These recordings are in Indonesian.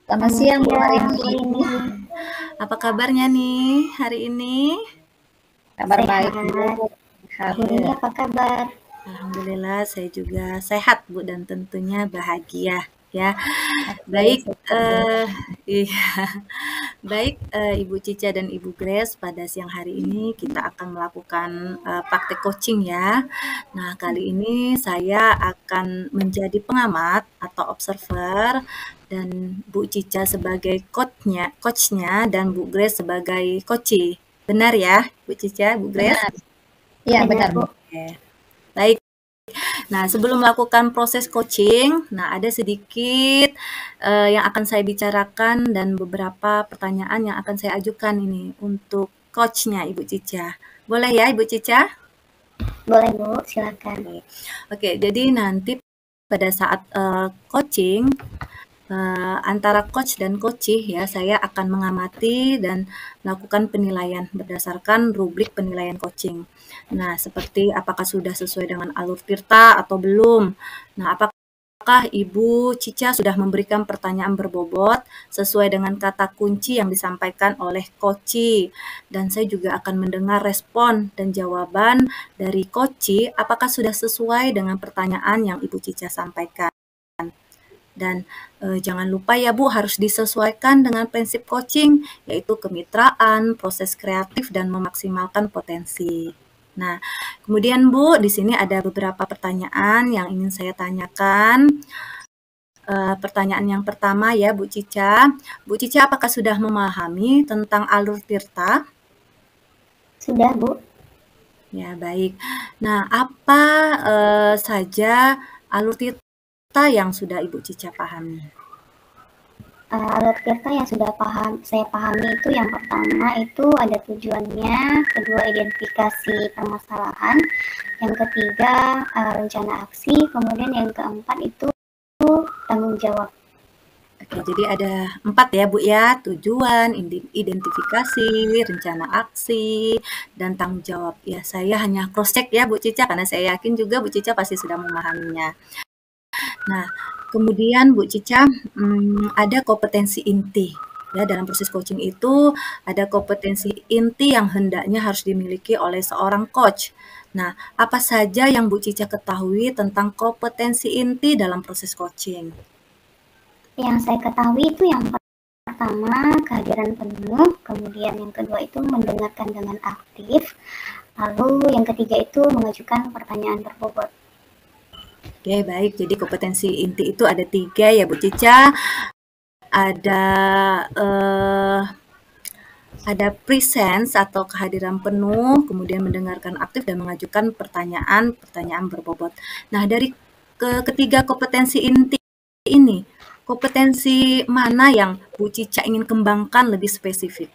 Selamat siang Bu hari Bu ini. Rini. Apa kabarnya nih hari ini? Kabar baik Sehat. Bu. Bu Rini apa kabar? Alhamdulillah saya juga sehat Bu dan tentunya bahagia ya. Oke, Baik, syukur, Bu. iya. Baik, Ibu Cica dan Ibu Grace, pada siang hari ini kita akan melakukan praktek coaching ya. Nah, kali ini saya akan menjadi pengamat atau observer dan Bu Cica sebagai coachnya dan Bu Grace sebagai coachee. Benar ya, Bu Cica, Bu Grace? Benar. Iya, benar Bu. Oke. Baik. Nah, sebelum melakukan proses coaching, nah ada sedikit yang akan saya bicarakan dan beberapa pertanyaan yang akan saya ajukan ini untuk coachnya Ibu Cica. Boleh ya Ibu Cica? Boleh Bu, silakan. Oke, jadi nanti pada saat coaching antara coach dan coachee ya, saya akan mengamati dan melakukan penilaian berdasarkan rubrik penilaian coaching. Nah, seperti apakah sudah sesuai dengan alur tirta atau belum. Nah, apakah Ibu Cica sudah memberikan pertanyaan berbobot sesuai dengan kata kunci yang disampaikan oleh coachee. Dan saya juga akan mendengar respon dan jawaban dari coachee apakah sudah sesuai dengan pertanyaan yang Ibu Cica sampaikan. Dan jangan lupa ya Bu, harus disesuaikan dengan prinsip coaching, yaitu kemitraan, proses kreatif, dan memaksimalkan potensi. Nah, kemudian Bu, di sini ada beberapa pertanyaan yang ingin saya tanyakan. Pertanyaan yang pertama ya Bu Cica. Bu Cica, apakah sudah memahami tentang alur tirta? Sudah Bu. Ya, baik. Nah, apa saja alur tirta yang sudah Ibu Cica pahami? Alur tirta yang sudah saya pahami itu yang pertama itu ada tujuannya, kedua identifikasi permasalahan, yang ketiga rencana aksi, kemudian yang keempat itu tanggung jawab. Oke, jadi ada 4 ya Bu ya, tujuan, identifikasi, rencana aksi, dan tanggung jawab. Ya, saya hanya cross check ya Bu Cica, karena saya yakin juga Bu Cica pasti sudah memahaminya. Nah, kemudian Bu Cica, ada kompetensi inti. Ya, dalam proses coaching itu ada kompetensi inti yang hendaknya harus dimiliki oleh seorang coach. Nah, apa saja yang Bu Cica ketahui tentang kompetensi inti dalam proses coaching? Yang saya ketahui itu yang pertama kehadiran penuh, kemudian yang kedua itu mendengarkan dengan aktif, lalu yang ketiga itu mengajukan pertanyaan berbobot. Oke, baik. Jadi kompetensi inti itu ada 3 ya Bu Cica. Ada presence atau kehadiran penuh, kemudian mendengarkan aktif dan mengajukan pertanyaan berbobot. Nah, dari ketiga kompetensi inti ini, kompetensi mana yang Bu Cica ingin kembangkan lebih spesifik?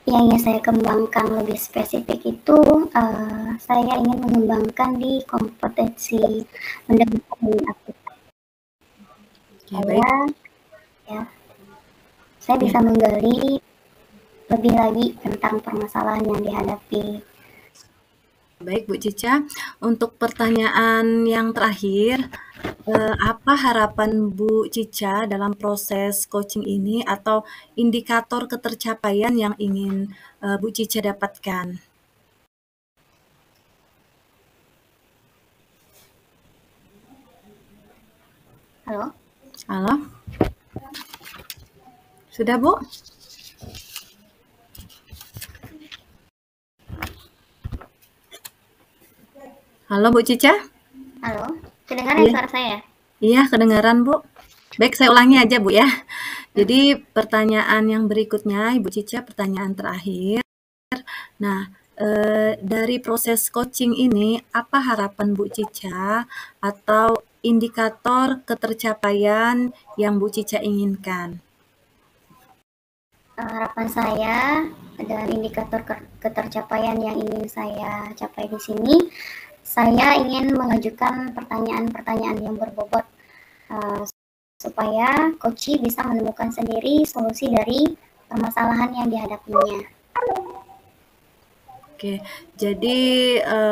Yang ingin saya kembangkan lebih spesifik itu saya ingin mengembangkan di kompetensi mendengarkan dengan aktif. Saya bisa menggali lebih lagi tentang permasalahan yang dihadapi. Baik Bu Cica, untuk pertanyaan yang terakhir, apa harapan Bu Cica dalam proses coaching ini atau indikator ketercapaian yang ingin Bu Cica dapatkan? Halo? Halo? Sudah Bu? Halo Bu Cica? Halo? Kedengaran suara saya? Iya, kedengaran Bu. Baik, saya ulangi aja Bu ya. Jadi pertanyaan yang berikutnya, Ibu Cica, pertanyaan terakhir. Nah, dari proses coaching ini, apa harapan Bu Cica atau indikator ketercapaian yang Bu Cica inginkan? Harapan saya dan indikator ketercapaian yang ingin saya capai di sini, saya ingin mengajukan pertanyaan-pertanyaan yang berbobot supaya coachee bisa menemukan sendiri solusi dari permasalahan yang dihadapinya. Oke, jadi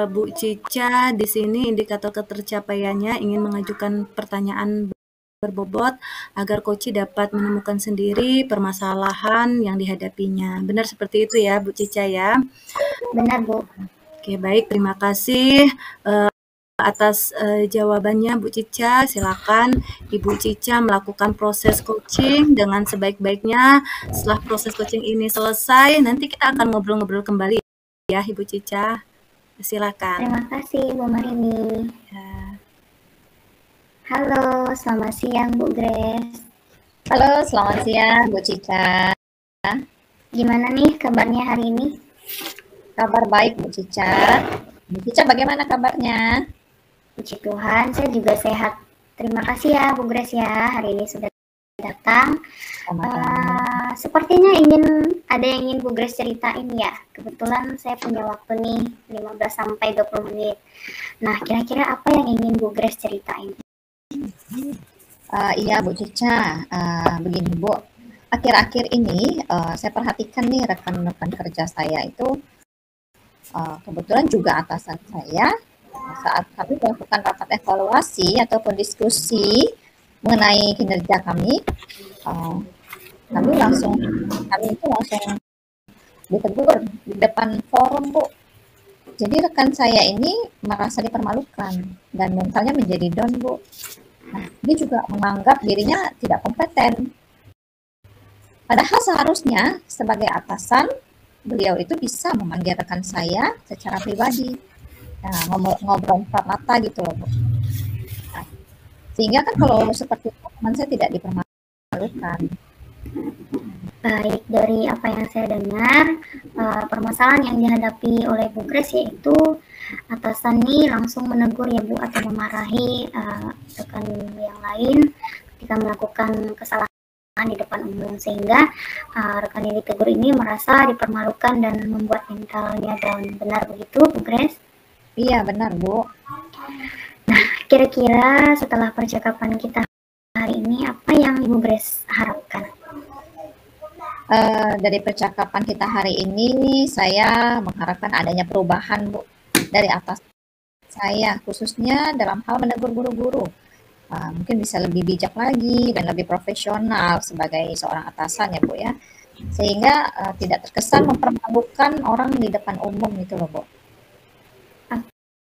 Bu Cica di sini indikator ketercapaiannya ingin mengajukan pertanyaan berbobot agar Koci dapat menemukan sendiri permasalahan yang dihadapinya. Benar seperti itu ya, Bu Cica ya? Benar, Bu. Oke, baik. Terima kasih atas jawabannya, Bu Cica. Silakan Ibu Cica melakukan proses coaching dengan sebaik-baiknya. Setelah proses coaching ini selesai, nanti kita akan ngobrol-ngobrol kembali ya, Ibu Cica. Silakan. Terima kasih, Bu Marini. Ya. Halo, selamat siang, Bu Grace. Halo, selamat siang Bu Cica. Gimana nih kabarnya hari ini? Kabar baik Bu Cica. Bu Cica bagaimana kabarnya? Puji Tuhan, saya juga sehat. Terima kasih ya, Bu Grace ya. Hari ini sudah datang. Sepertinya ada yang ingin Bu Grace ceritain ya. Kebetulan saya punya waktu nih 15 sampai 20 menit. Nah, kira-kira apa yang ingin Bu Grace ceritain? Iya Bu Cica, begini Bu. Akhir-akhir ini saya perhatikan nih rekan-rekan kerja saya itu kebetulan juga atasan saya. Saat kami melakukan rapat evaluasi ataupun diskusi mengenai kinerja kami, kami itu langsung ditegur di depan forum Bu. Jadi rekan saya ini merasa dipermalukan dan mentalnya menjadi down Bu. Nah, dia juga menganggap dirinya tidak kompeten. Padahal seharusnya sebagai atasan, beliau itu bisa memanggil rekan saya secara pribadi. Nah, ngobrol empat mata gitu loh Bu. Nah, sehingga kan kalau seperti itu teman saya tidak dipermalukan. Baik, dari apa yang saya dengar, permasalahan yang dihadapi oleh Bu Grace yaitu atasan nih langsung menegur ya Bu atau memarahi rekan yang lain ketika melakukan kesalahan di depan umum, sehingga rekan yang ditegur ini merasa dipermalukan dan membuat mentalnya down. Benar begitu Bu Grace? Iya benar Bu. Nah, kira-kira setelah percakapan kita hari ini apa yang Ibu Grace harapkan? Dari percakapan kita hari ini, saya mengharapkan adanya perubahan Bu dari atas saya, khususnya dalam hal menegur guru-guru. Mungkin bisa lebih bijak lagi dan lebih profesional sebagai seorang atasan ya Bu ya, sehingga tidak terkesan mempermalukan orang di depan umum gitu loh Bu.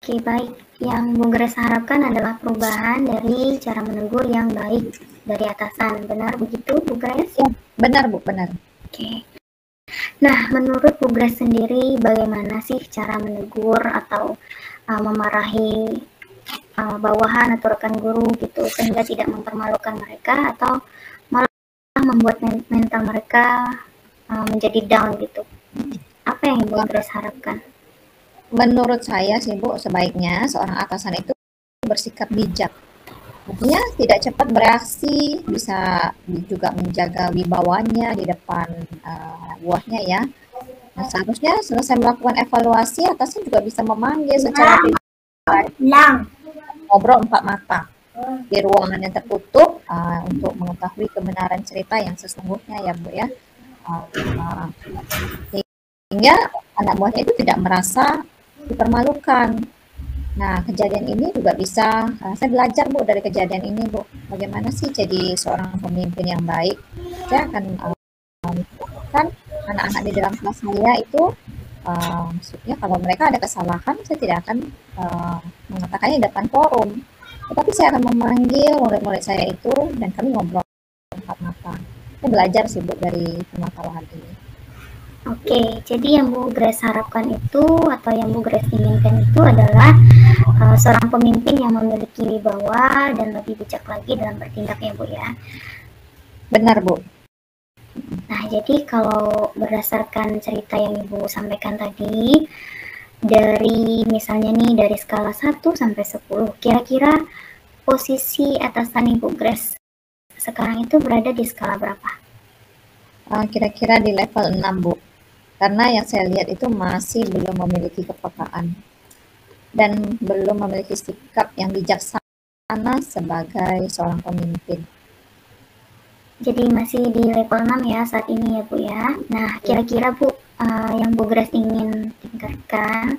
Oke, baik. Yang Bu Grace harapkan adalah perubahan dari cara menegur yang baik dari atasan. Benar begitu, Bu Grace? Ya, benar Bu, benar. Oke. Nah, menurut Bu Grace sendiri, bagaimana sih cara menegur atau memarahi bawahan atau rekan guru gitu, sehingga tidak mempermalukan mereka atau malah membuat mental mereka menjadi down gitu? Apa yang Bu Grace harapkan? Menurut saya sih Bu, sebaiknya seorang atasan itu bersikap bijak. Artinya tidak cepat bereaksi, bisa juga menjaga wibawanya di depan buahnya ya. Nah, seharusnya selesai melakukan evaluasi, atasan juga bisa memanggil secara pribadi, ngobrol empat mata di ruangan yang tertutup untuk mengetahui kebenaran cerita yang sesungguhnya ya Bu ya. Sehingga anak buahnya itu tidak merasa dipermalukan. Nah, kejadian ini juga bisa, saya belajar Bu dari kejadian ini Bu, bagaimana sih jadi seorang pemimpin yang baik. Saya akan kan anak-anak di dalam kelas saya itu, maksudnya kalau mereka ada kesalahan, saya tidak akan mengatakannya di depan forum, tetapi saya akan memanggil murid-murid saya itu dan kami ngobrol empat mata. Saya belajar sih Bu dari permasalahan ini. Oke, jadi yang Bu Grace harapkan itu atau yang Bu Grace inginkan itu adalah seorang pemimpin yang memiliki wibawa dan lebih bijak lagi dalam bertindak ya Bu ya. Benar Bu. Nah, jadi kalau berdasarkan cerita yang Ibu sampaikan tadi, dari misalnya nih dari skala 1 sampai 10, kira-kira posisi atasan Ibu Grace sekarang itu berada di skala berapa? Kira-kira di level 6 Bu. Karena yang saya lihat itu masih belum memiliki kepekaan dan belum memiliki sikap yang bijaksana sebagai seorang pemimpin. Jadi masih di level 6 ya saat ini ya Bu ya. Nah, kira-kira Bu, yang Bu Grace ingin tingkatkan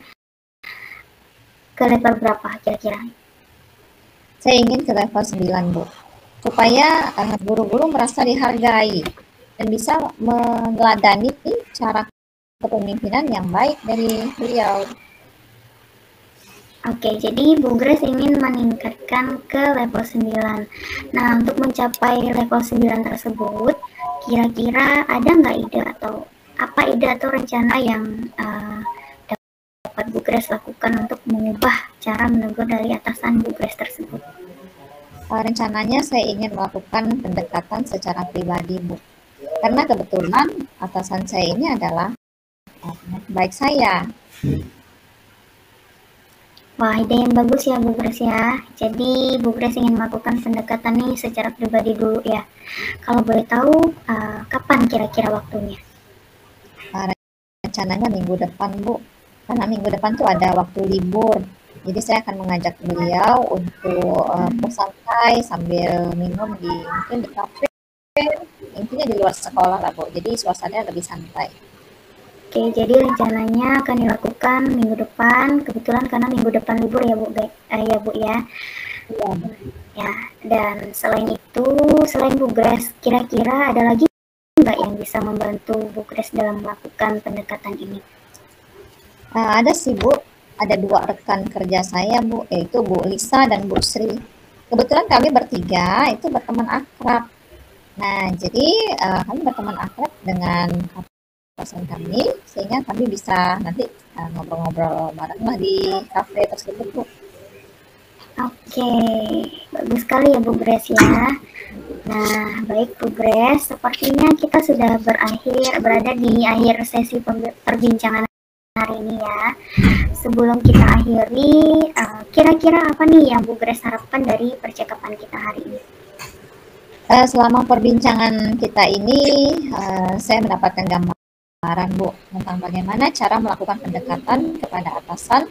ke level berapa kira-kira? Saya ingin ke level 9 Bu. supaya guru-guru merasa dihargai dan bisa meneladani cara kepemimpinan yang baik dari beliau. Oke, jadi Bu Grace ingin meningkatkan ke level 9. Nah, untuk mencapai level 9 tersebut, kira-kira ada nggak ide atau apa ide atau rencana yang dapat Bu Grace lakukan untuk mengubah cara menegur dari atasan Bu Grace tersebut? Rencananya saya ingin melakukan pendekatan secara pribadi, Bu. Karena kebetulan atasan saya ini adalah baik saya. Wah, ide yang bagus ya Bu Grace ya. Jadi Bu Grace ingin melakukan pendekatan nih secara pribadi dulu ya. Kalau boleh tahu, kapan kira-kira waktunya? Rencananya minggu depan, Bu. Karena minggu depan tuh ada waktu libur. Jadi saya akan mengajak beliau untuk bersantai sambil minum mungkin di kafe. Intinya di luar sekolah lah, Bu. Jadi suasananya lebih santai. Oke, jadi rencananya akan dilakukan minggu depan. Kebetulan karena minggu depan libur ya Bu, ya Bu ya. Iya, Bu. Ya, dan selain itu, selain Bu Grace, kira-kira ada lagi nggak yang bisa membantu Bu Grace dalam melakukan pendekatan ini? Ada sih, Bu. Ada 2 rekan kerja saya, Bu, yaitu Bu Lisa dan Bu Sri. Kebetulan kami bertiga itu berteman akrab. Nah, jadi kami berteman akrab dengan atasan kami, sehingga kami bisa nanti ngobrol-ngobrol bareng lah di kafe tersebut, Bu. Oke, bagus sekali ya Bu Grace ya. Nah, baik Bu Grace, sepertinya kita sudah berada di akhir sesi perbincangan hari ini ya. Sebelum kita akhiri, kira-kira apa nih yang Bu Grace harapkan dari percakapan kita hari ini? Selama perbincangan kita ini, saya mendapatkan gambaran, Bu, tentang bagaimana cara melakukan pendekatan kepada atasan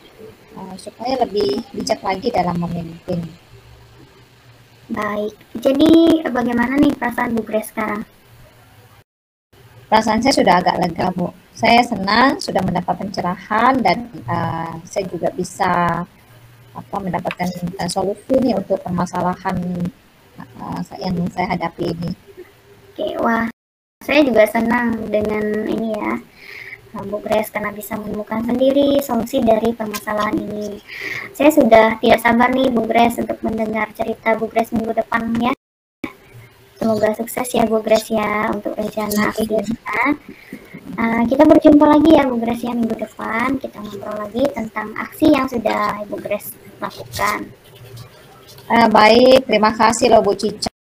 supaya lebih bijak lagi dalam memimpin. Baik, jadi bagaimana nih perasaan Bu Grace sekarang? Perasaan saya sudah agak lega, Bu. Saya senang sudah mendapat pencerahan dan saya juga bisa mendapatkan solusi nih untuk permasalahan yang saya hadapi ini. Oke, wah, saya juga senang dengan ini ya, Bu Grace, karena bisa menemukan sendiri solusi dari permasalahan ini. Saya sudah tidak sabar nih Bu Grace untuk mendengar cerita Bu Grace minggu depan ya. Semoga sukses ya Bu Grace ya untuk rencana akhirnya. Kita berjumpa lagi ya Bu Grace ya minggu depan. Kita ngobrol lagi tentang aksi yang sudah Bu Grace lakukan. Baik, terima kasih loh Bu Cica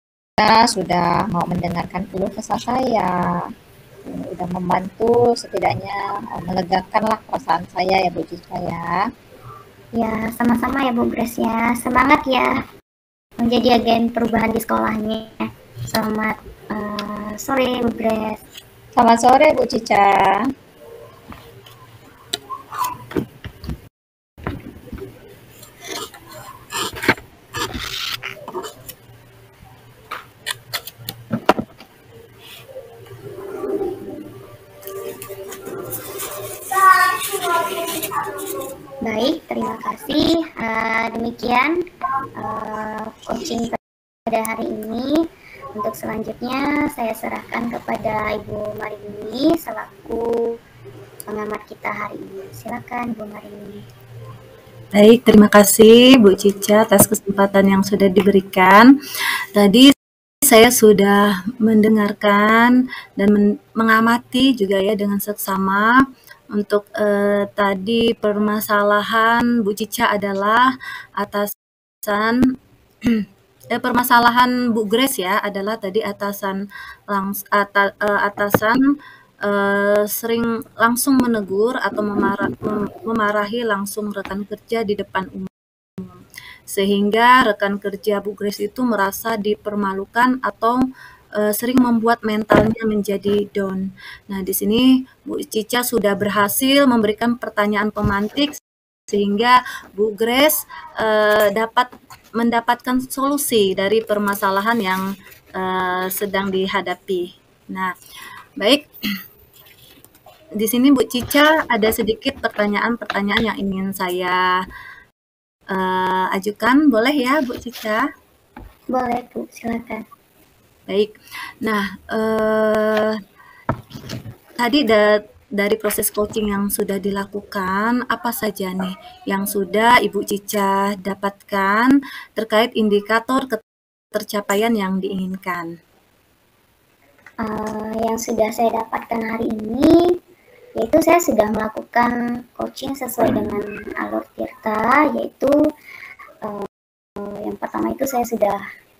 sudah mau mendengarkan keluh kesah saya. Sudah membantu setidaknya melegakanlah perasaan saya ya Bu Cica ya. Ya, sama-sama ya Bu Grace ya. Semangat ya menjadi agen perubahan di sekolahnya. Selamat sore Bu Grace. Selamat sore Bu Cica. Baik, terima kasih. Demikian coaching pada hari ini. Untuk selanjutnya saya serahkan kepada Ibu Marini selaku pengamat kita hari ini. Silakan Bu Marini. Baik, terima kasih Bu Cica atas kesempatan yang sudah diberikan. Tadi saya sudah mendengarkan dan mengamati juga ya dengan seksama. Untuk tadi permasalahan Bu Cica adalah atasan permasalahan Bu Grace ya adalah tadi atasan sering langsung menegur atau memarahi langsung rekan kerja di depan umum. Sehingga rekan kerja Bu Grace itu merasa dipermalukan atau sering membuat mentalnya menjadi down. Nah, di sini Bu Cica sudah berhasil memberikan pertanyaan pemantik sehingga Bu Grace dapat mendapatkan solusi dari permasalahan yang sedang dihadapi. Nah, baik. Di sini Bu Cica ada sedikit pertanyaan-pertanyaan yang ingin saya ajukan. Boleh ya Bu Cica? Boleh Bu, silakan. Baik. Nah, tadi dari proses coaching yang sudah dilakukan, apa saja nih yang sudah Ibu Cica dapatkan terkait indikator ketercapaian yang diinginkan? Yang sudah saya dapatkan hari ini, yaitu saya sudah melakukan coaching sesuai dengan alur Tirta, yaitu yang pertama itu saya sudah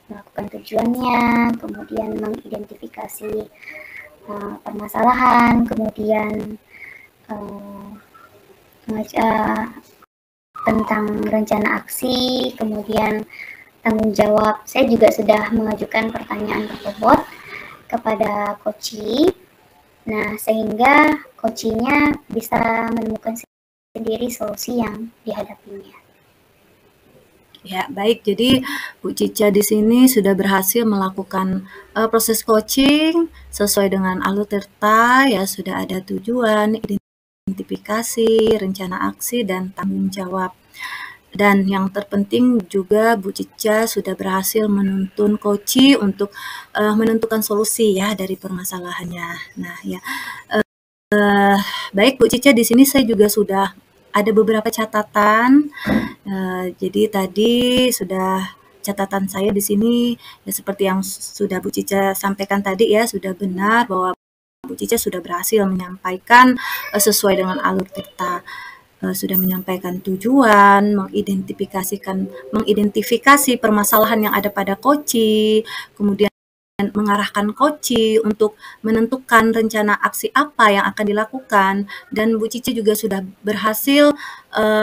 melakukan tujuannya, kemudian mengidentifikasi permasalahan, kemudian tentang rencana aksi, kemudian tanggung jawab. Saya juga sudah mengajukan pertanyaan berbobot kepada coachee. Nah, sehingga coachee-nya bisa menemukan sendiri solusi yang dihadapinya. Ya, baik. Jadi Bu Cica di sini sudah berhasil melakukan proses coaching sesuai dengan alur Tirta, ya sudah ada tujuan, identifikasi, rencana aksi, dan tanggung jawab. Dan yang terpenting juga Bu Cica sudah berhasil menuntun coachee untuk menentukan solusi ya dari permasalahannya. Nah, ya. Baik Bu Cica, di sini saya juga sudah ada beberapa catatan. Jadi tadi sudah catatan saya di sini ya seperti yang sudah Bu Cica sampaikan tadi ya, sudah benar bahwa Bu Cica sudah berhasil menyampaikan sesuai dengan alur Tirta. Sudah menyampaikan tujuan, mengidentifikasi permasalahan yang ada pada coachee, kemudian mengarahkan coachee untuk menentukan rencana aksi apa yang akan dilakukan, dan Bu Cici juga sudah berhasil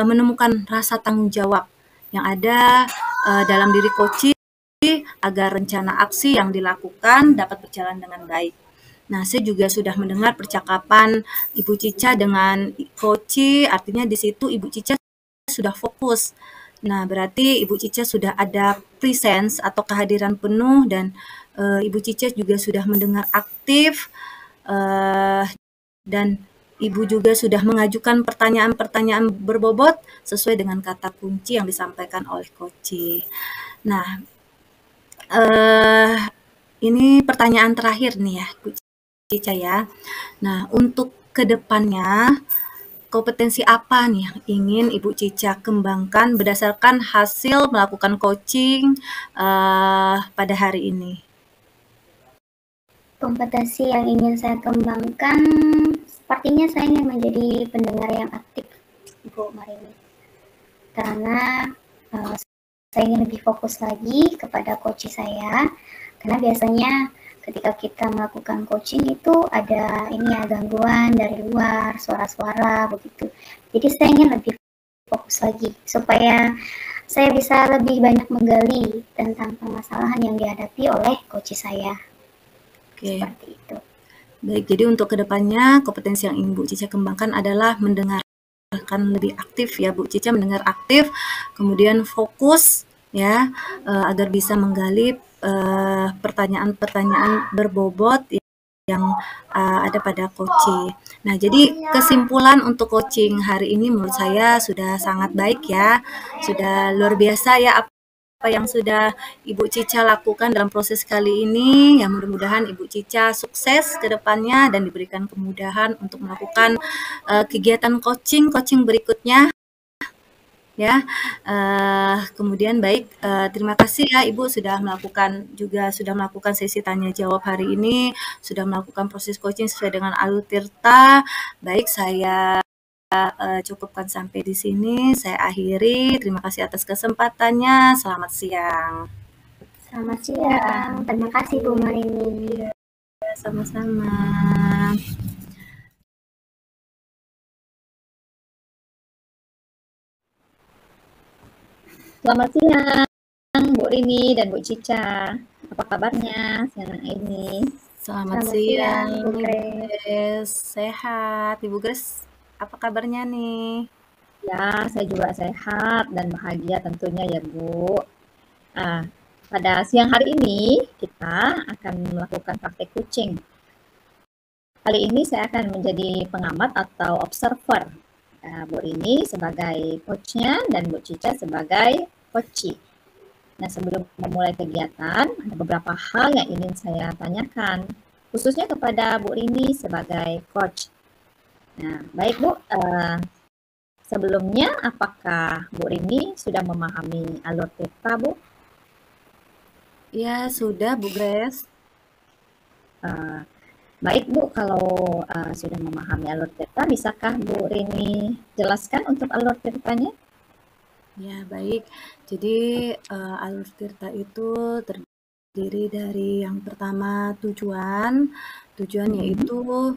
menemukan rasa tanggung jawab yang ada dalam diri coachee agar rencana aksi yang dilakukan dapat berjalan dengan baik. Nah, saya juga sudah mendengar percakapan Ibu Cica dengan coachee, artinya di situ Ibu Cica sudah fokus. Nah, berarti Ibu Cica sudah ada presence atau kehadiran penuh, dan Ibu Cica juga sudah mendengar aktif, dan Ibu juga sudah mengajukan pertanyaan-pertanyaan berbobot sesuai dengan kata kunci yang disampaikan oleh coachee. Nah, ini pertanyaan terakhir nih ya, Bu Cica ya. Nah, untuk kedepannya, kompetensi apa nih yang ingin Ibu Cica kembangkan berdasarkan hasil melakukan coaching pada hari ini? Kompetensi yang ingin saya kembangkan, sepertinya saya ingin menjadi pendengar yang aktif, Bu Marini. Karena saya ingin lebih fokus lagi kepada coach saya, karena biasanya ketika kita melakukan coaching itu ada gangguan dari luar, suara-suara begitu. Jadi saya ingin lebih fokus lagi supaya saya bisa lebih banyak menggali tentang permasalahan yang dihadapi oleh coach saya. Oke. Seperti itu. Baik, jadi untuk kedepannya kompetensi yang ingin Bu Cica kembangkan adalah mendengarkan lebih aktif ya, Bu Cica mendengar aktif, kemudian fokus ya, agar bisa menggali pertanyaan-pertanyaan berbobot yang ada pada coaching. Nah, jadi kesimpulan untuk coaching hari ini menurut saya sudah sangat baik ya, sudah luar biasa ya apa yang sudah Ibu Cica lakukan dalam proses kali ini. Ya, mudah-mudahan Ibu Cica sukses ke depannya dan diberikan kemudahan untuk melakukan kegiatan coaching berikutnya. Ya, kemudian baik, terima kasih ya Ibu sudah melakukan sesi tanya jawab hari ini, sudah melakukan proses coaching sesuai dengan alur Tirta. Baik, saya cukupkan sampai di sini. Saya akhiri. Terima kasih atas kesempatannya. Selamat siang. Selamat siang. Terima kasih Bu Marini. Sama-sama. Selamat siang Bu Rini dan Bu Cica. Apa kabarnya siang ini? Selamat siang, Bu Grace. Sehat, Ibu Grace. Apa kabarnya nih? Ya, saya juga sehat dan bahagia tentunya ya Bu. Pada siang hari ini kita akan melakukan praktek coaching. Kali ini saya akan menjadi pengamat atau observer. Bu Rini sebagai coachnya dan Bu Cica sebagai coachee. Nah, sebelum memulai kegiatan, ada beberapa hal yang ingin saya tanyakan, khususnya kepada Bu Rini sebagai coach. Nah, baik Bu, sebelumnya apakah Bu Rini sudah memahami alur tirta, Bu? Ya, sudah Bu Grace. Uh, Baik Bu, kalau sudah memahami alur tirta, bisakah Bu Rini jelaskan untuk alur tirtanya? Ya, baik. Jadi alur tirta itu terdiri dari yang pertama tujuan yaitu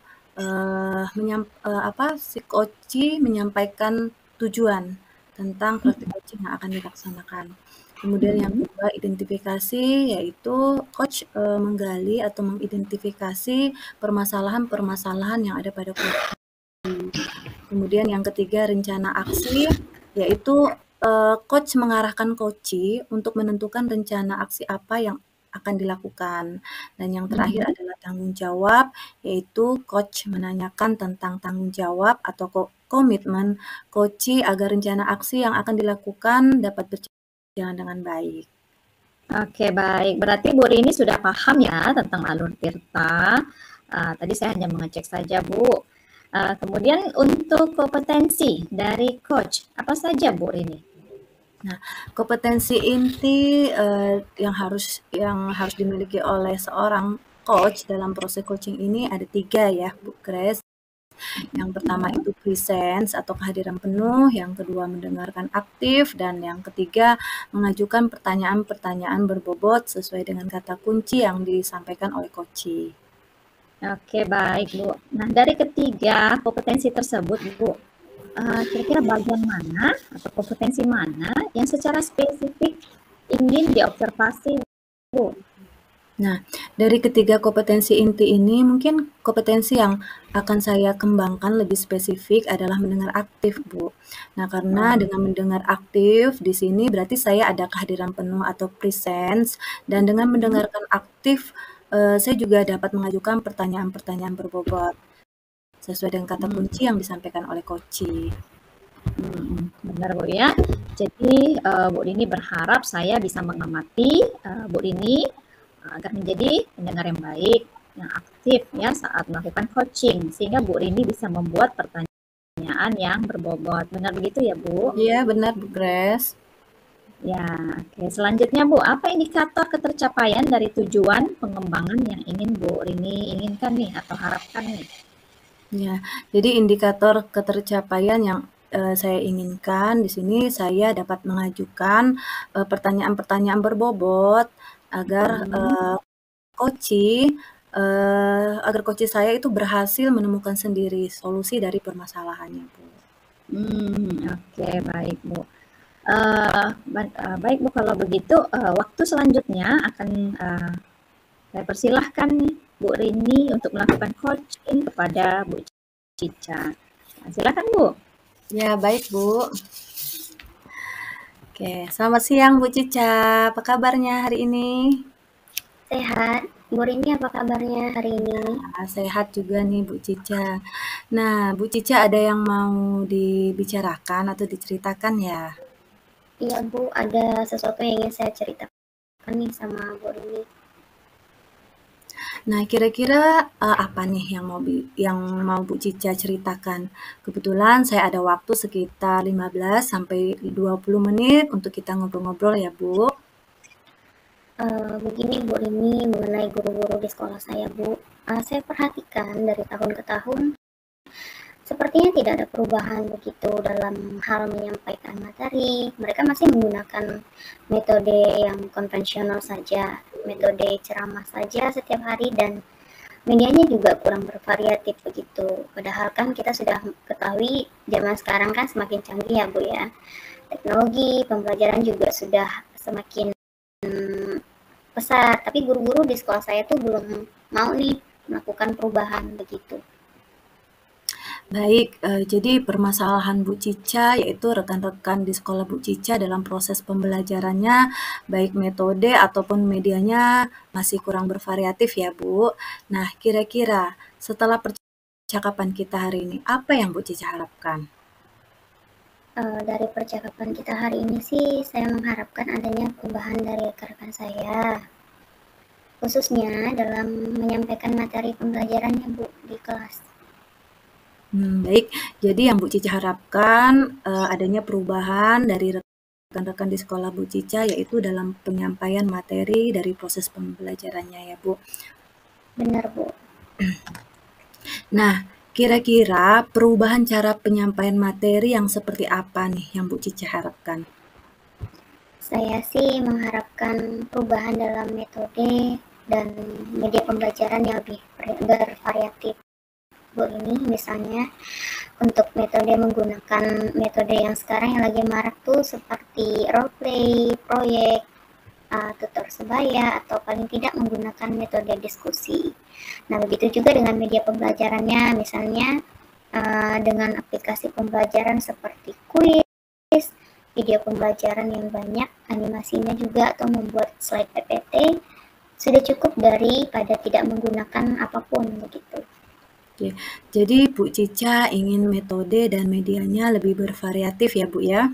si koci menyampaikan tujuan tentang praktik coaching yang akan dilaksanakan. Kemudian yang kedua identifikasi, yaitu coach menggali atau mengidentifikasi permasalahan-permasalahan yang ada pada coach. Kemudian yang ketiga rencana aksi, yaitu coach mengarahkan coachee untuk menentukan rencana aksi apa yang akan dilakukan. Dan yang terakhir adalah tanggung jawab, yaitu coach menanyakan tentang tanggung jawab atau komitmen coachee agar rencana aksi yang akan dilakukan dapat berjalan dengan baik. Oke, baik. Berarti Bu Rini sudah paham ya tentang alur tirta. Tadi saya hanya mengecek saja, Bu. Kemudian untuk kompetensi dari coach, apa saja Bu Rini? Nah, kompetensi inti yang harus dimiliki oleh seorang coach dalam proses coaching ini ada 3 ya, Bu Grace. Yang pertama itu presence atau kehadiran penuh, yang kedua mendengarkan aktif, dan yang ketiga mengajukan pertanyaan-pertanyaan berbobot sesuai dengan kata kunci yang disampaikan oleh coachee. Oke, baik Bu. Nah, dari ketiga kompetensi tersebut, Bu, kira-kira bagian mana atau kompetensi mana yang secara spesifik ingin diobservasi, Bu? Nah, dari ketiga kompetensi inti ini, mungkin kompetensi yang akan saya kembangkan lebih spesifik adalah mendengar aktif, Bu. Nah, karena dengan mendengar aktif di sini berarti saya ada kehadiran penuh atau presence, dan dengan mendengarkan aktif, saya juga dapat mengajukan pertanyaan-pertanyaan berbobot sesuai dengan kata kunci yang disampaikan oleh coachee. Benar Bu ya. Jadi Bu Rini berharap saya bisa mengamati Bu Rini agar menjadi pendengar yang baik, yang aktif ya saat melakukan coaching, sehingga Bu Rini bisa membuat pertanyaan yang berbobot. Benar begitu ya Bu? Iya, benar Bu Grace. Ya, oke. Selanjutnya Bu, apa indikator ketercapaian dari tujuan pengembangan yang ingin Bu Rini inginkan nih atau harapkan nih? Ya, jadi indikator ketercapaian yang saya inginkan di sini saya dapat mengajukan pertanyaan-pertanyaan berbobot agar coachee saya itu berhasil menemukan sendiri solusi dari permasalahannya, Bu. Oke, baik Bu. Baik Bu, kalau begitu waktu selanjutnya akan saya persilahkan nih Bu Rini untuk melakukan coaching kepada Bu Cica. Nah, silakan Bu. Ya, baik Bu. Oke, selamat siang Bu Cica. Apa kabarnya hari ini? Sehat. Bu Rini apa kabarnya hari ini? Sehat juga nih Bu Cica. Nah, Bu Cica ada yang mau dibicarakan atau diceritakan ya? Iya Bu, ada sesuatu yang ingin saya ceritakan nih sama Bu Rini. Nah, kira-kira apa nih yang mau Bu Cica ceritakan? Kebetulan saya ada waktu sekitar 15 sampai 20 menit untuk kita ngobrol-ngobrol ya, Bu. Begini Bu Rini, mengenai guru-guru di sekolah saya Bu, saya perhatikan dari tahun ke tahun sepertinya tidak ada perubahan begitu dalam hal menyampaikan materi. Mereka masih menggunakan metode yang konvensional saja, metode ceramah saja setiap hari, dan medianya juga kurang bervariatif begitu. Padahal kan kita sudah ketahui zaman sekarang kan semakin canggih ya Bu ya. Teknologi pembelajaran juga sudah semakin besar, tapi guru-guru di sekolah saya tuh belum mau nih melakukan perubahan begitu. Baik, jadi permasalahan Bu Cica yaitu rekan-rekan di sekolah Bu Cica dalam proses pembelajarannya, baik metode ataupun medianya masih kurang bervariatif ya Bu. Nah, kira-kira setelah percakapan kita hari ini, apa yang Bu Cica harapkan? Dari percakapan kita hari ini sih, saya mengharapkan adanya perubahan dari rekan-rekan saya, khususnya dalam menyampaikan materi pembelajarannya Bu di kelas. Baik. Jadi yang Bu Cica harapkan adanya perubahan dari rekan-rekan di sekolah Bu Cica, yaitu dalam penyampaian materi dari proses pembelajarannya ya Bu. Benar Bu. Nah, kira-kira perubahan cara penyampaian materi yang seperti apa nih yang Bu Cica harapkan? Saya sih mengharapkan perubahan dalam metode dan media pembelajaran yang lebih bervariatif. Bu, ini misalnya untuk metode menggunakan metode yang sekarang yang lagi marak tuh seperti role play, proyek, tutor sebaya, atau paling tidak menggunakan metode diskusi. Nah, begitu juga dengan media pembelajarannya, misalnya dengan aplikasi pembelajaran seperti kuis, video pembelajaran yang banyak, animasinya juga, atau membuat slide PPT, sudah cukup daripada tidak menggunakan apapun begitu. Oke, jadi Bu Cica ingin metode dan medianya lebih bervariatif ya Bu ya?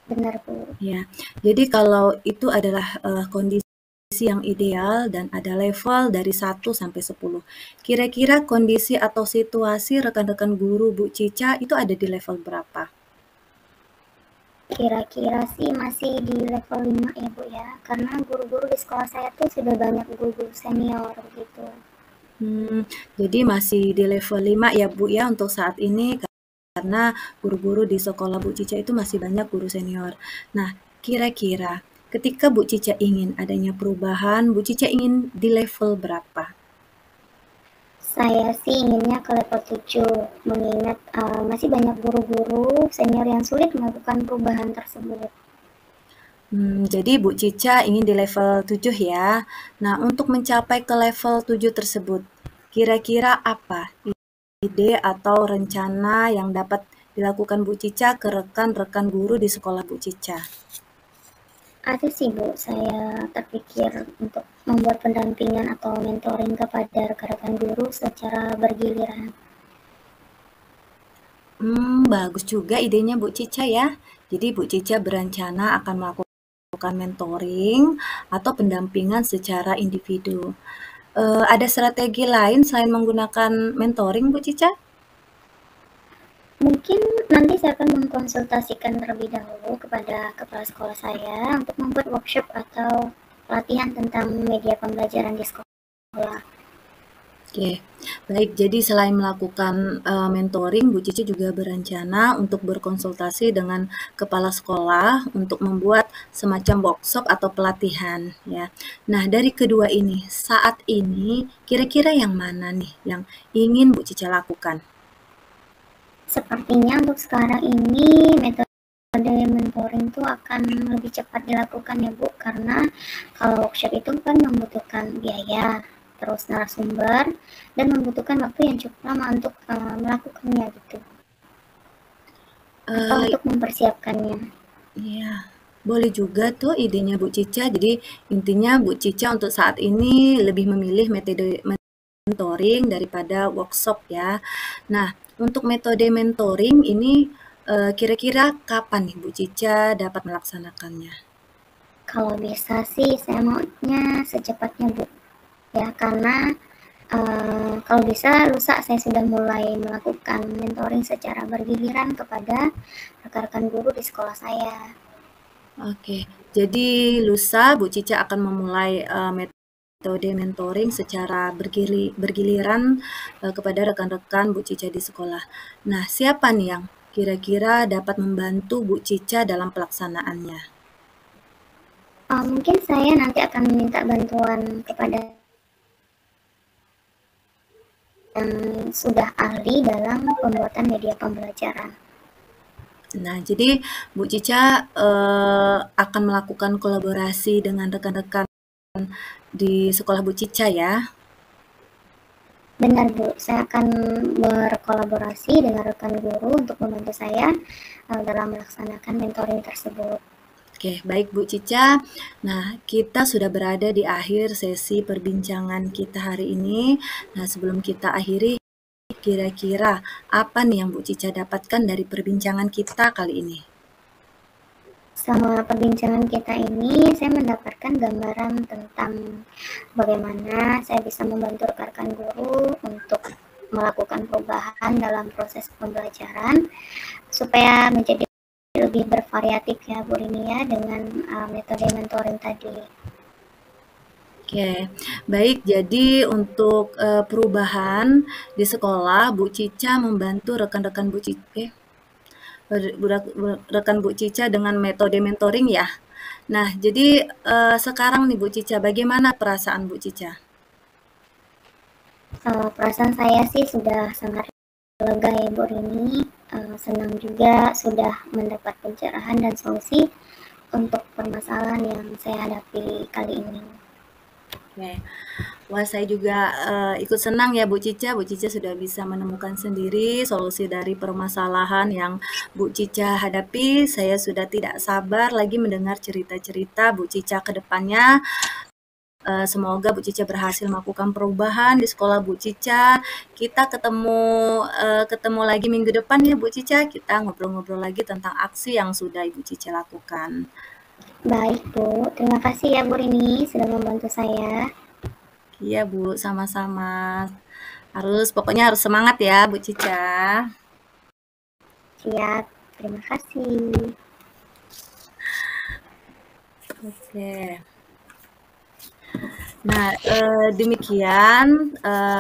Benar Bu. Ya, jadi kalau itu adalah kondisi yang ideal dan ada level dari 1 sampai 10. Kira-kira kondisi atau situasi rekan-rekan guru Bu Cica itu ada di level berapa? Kira-kira sih masih di level 5 ya Bu ya, karena guru-guru di sekolah saya tuh sudah banyak guru-guru senior gitu. Jadi masih di level 5 ya Bu ya untuk saat ini, karena guru-guru di sekolah Bu Cica itu masih banyak guru senior. Nah, kira-kira ketika Bu Cica ingin adanya perubahan, Bu Cica ingin di level berapa? Saya sih inginnya ke level 7, mengingat masih banyak guru-guru senior yang sulit melakukan perubahan tersebut. Jadi Bu Cica ingin di level 7 ya. Nah, untuk mencapai ke level 7 tersebut, kira-kira apa ide atau rencana yang dapat dilakukan Bu Cica ke rekan-rekan guru di sekolah Bu Cica? Ada sih Bu, saya terpikir untuk membuat pendampingan atau mentoring kepada rekan-rekan guru secara bergiliran. Bagus juga idenya Bu Cica ya. Jadi Bu Cica berencana akan melakukan mentoring atau pendampingan secara individu. Ada strategi lain selain menggunakan mentoring Bu Cica? Mungkin nanti saya akan mengkonsultasikan terlebih dahulu kepada kepala sekolah saya untuk membuat workshop atau pelatihan tentang media pembelajaran di sekolah. Oke, baik. Jadi selain melakukan mentoring, Bu Cici juga berencana untuk berkonsultasi dengan kepala sekolah untuk membuat semacam workshop atau pelatihan, ya. Nah, dari kedua ini, saat ini kira-kira yang mana nih yang ingin Bu Cici lakukan? Sepertinya untuk sekarang ini metode mentoring itu akan lebih cepat dilakukan ya Bu, karena kalau workshop itu kan membutuhkan biaya, terus narasumber, dan membutuhkan waktu yang cukup lama untuk melakukannya gitu, atau untuk mempersiapkannya. Iya, boleh juga tuh idenya Bu Cica. Jadi intinya Bu Cica untuk saat ini lebih memilih metode mentoring daripada workshop ya. Nah, untuk metode mentoring ini kira-kira kapan nih Bu Cica dapat melaksanakannya? Kalau bisa sih saya maunya secepatnya Bu, ya karena kalau bisa lusa saya sudah mulai melakukan mentoring secara bergiliran kepada rekan-rekan guru di sekolah saya. Oke, jadi lusa Bu Cica akan memulai metode mentoring secara bergiliran kepada rekan-rekan Bu Cica di sekolah. Nah, siapa nih yang kira-kira dapat membantu Bu Cica dalam pelaksanaannya? Mungkin saya nanti akan meminta bantuan kepada yang sudah ahli dalam pembuatan media pembelajaran. Nah, jadi Bu Cica akan melakukan kolaborasi dengan rekan-rekan di sekolah Bu Cica ya. Benar Bu, saya akan berkolaborasi dengan rekan guru untuk membantu saya dalam melaksanakan mentoring tersebut. Oke, baik Bu Cica. Nah, kita sudah berada di akhir sesi perbincangan kita hari ini. Nah, sebelum kita akhiri, kira-kira apa nih yang Bu Cica dapatkan dari perbincangan kita kali ini? Selama perbincangan kita ini, saya mendapatkan gambaran tentang bagaimana saya bisa membantu rekan-rekan guru untuk melakukan perubahan dalam proses pembelajaran supaya menjadi lebih bervariatif ya Bu Rini ya dengan metode mentoring tadi. Oke, baik. Jadi untuk perubahan di sekolah, Bu Cica membantu rekan-rekan rekan Bu Cica dengan metode mentoring ya. Nah, jadi sekarang nih Bu Cica, bagaimana perasaan Bu Cica? Perasaan saya sih sudah sangat lega ya Bu Rini, senang juga sudah mendapat pencerahan dan solusi untuk permasalahan yang saya hadapi kali ini. Oke. Wah, saya juga ikut senang ya Bu Cica. Bu Cica sudah bisa menemukan sendiri solusi dari permasalahan yang Bu Cica hadapi. Saya sudah tidak sabar lagi mendengar cerita-cerita Bu Cica ke depannya. Semoga Bu Cica berhasil melakukan perubahan di sekolah Bu Cica. Kita ketemu lagi minggu depan ya Bu Cica. Kita ngobrol-ngobrol lagi tentang aksi yang sudah Ibu Cica lakukan. Baik Bu, terima kasih ya Bu Rini sudah membantu saya. Iya Bu, sama-sama. Pokoknya harus semangat ya Bu Cica. Siap, terima kasih. Oke. Nah, demikian